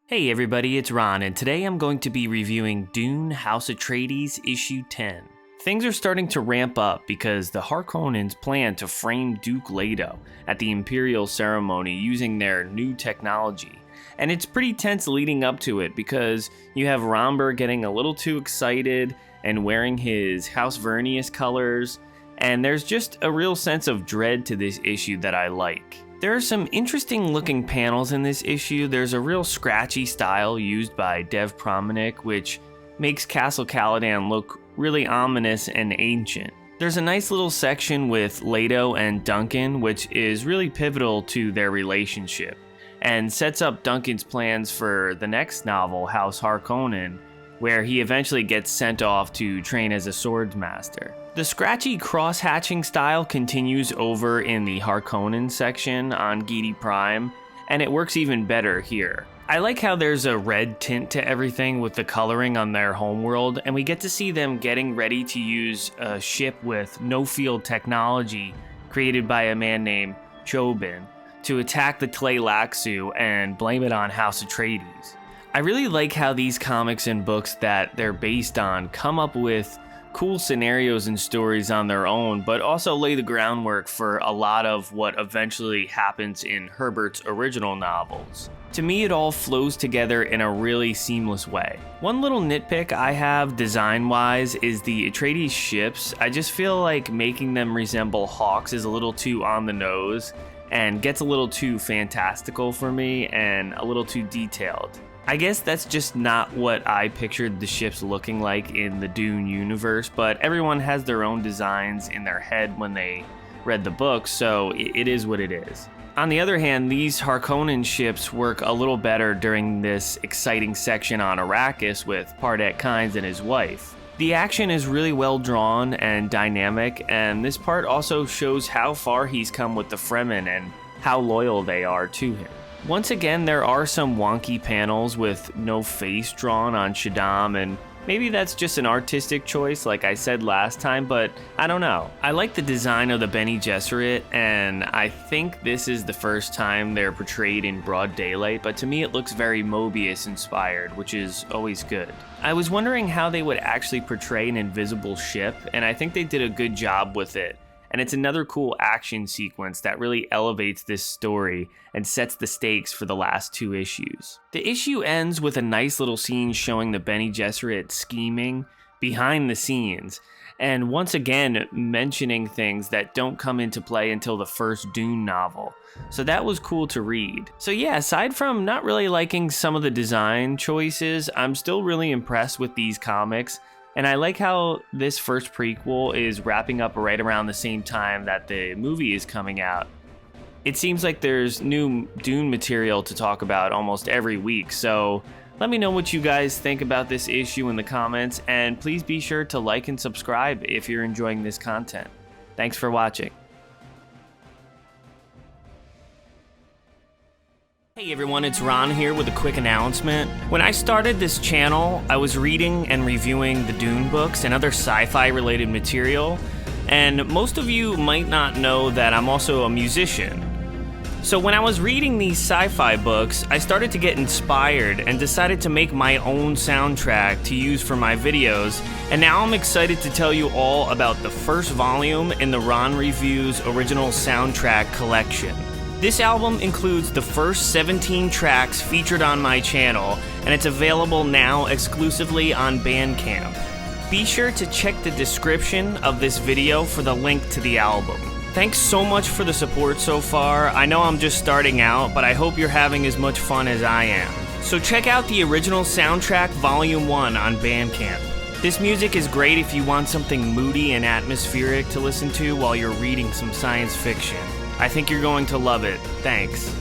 Hey everybody, it's Ron, and today I'm going to be reviewing Dune House Atreides Issue 10. Things are starting to ramp up because the Harkonnens plan to frame Duke Leto at the Imperial ceremony using their new technology. And it's pretty tense leading up to it because you have Romber getting a little too excited and wearing his House Vernius colors, and there's just a real sense of dread to this issue that I like. There are some interesting looking panels in this issue. There's a real scratchy style used by Dev Promenick, which makes Castle Caladan look really ominous and ancient. There's a nice little section with Leto and Duncan, which is really pivotal to their relationship, and sets up Duncan's plans for the next novel, House Harkonnen, where he eventually gets sent off to train as a swordsmaster. The scratchy cross-hatching style continues over in the Harkonnen section on Giedi Prime, and it works even better here. I like how there's a red tint to everything with the coloring on their homeworld, and we get to see them getting ready to use a ship with no-field technology created by a man named Chobin to attack the Tleilaxu and blame it on House Atreides. I really like how these comics and books that they're based on come up with cool scenarios and stories on their own, but also lay the groundwork for a lot of what eventually happens in Herbert's original novels. To me, it all flows together in a really seamless way. One little nitpick I have design-wise is the Atreides ships. I just feel like making them resemble hawks is a little too on the nose and gets a little too fantastical for me and a little too detailed. I guess that's just not what I pictured the ships looking like in the Dune universe, but everyone has their own designs in their head when they read the book, so it is what it is. On the other hand, these Harkonnen ships work a little better during this exciting section on Arrakis with Pardet Kynes and his wife. The action is really well drawn and dynamic, and this part also shows how far he's come with the Fremen and how loyal they are to him. Once again, there are some wonky panels with no face drawn on Shaddam, and maybe that's just an artistic choice like I said last time, but I don't know. I like the design of the Bene Gesserit, and I think this is the first time they're portrayed in broad daylight, but to me it looks very Mobius inspired, which is always good. I was wondering how they would actually portray an invisible ship, and I think they did a good job with it. And it's another cool action sequence that really elevates this story and sets the stakes for the last two issues. The issue ends with a nice little scene showing the Bene Gesserit scheming behind the scenes, and once again mentioning things that don't come into play until the first Dune novel. So that was cool to read. So yeah, aside from not really liking some of the design choices, I'm still really impressed with these comics. And I like how this first prequel is wrapping up right around the same time that the movie is coming out. It seems like there's new Dune material to talk about almost every week, so let me know what you guys think about this issue in the comments, and please be sure to like and subscribe if you're enjoying this content. Thanks for watching. Hey everyone, it's Ron here with a quick announcement. When I started this channel, I was reading and reviewing the Dune books and other sci-fi related material, and most of you might not know that I'm also a musician. So when I was reading these sci-fi books, I started to get inspired and decided to make my own soundtrack to use for my videos, and now I'm excited to tell you all about the first volume in the Ron Reviews original soundtrack collection. This album includes the first 17 tracks featured on my channel, and it's available now exclusively on Bandcamp. Be sure to check the description of this video for the link to the album. Thanks so much for the support so far. I know I'm just starting out, but I hope you're having as much fun as I am. So check out the original soundtrack Volume 1 on Bandcamp. This music is great if you want something moody and atmospheric to listen to while you're reading some science fiction. I think you're going to love it. Thanks.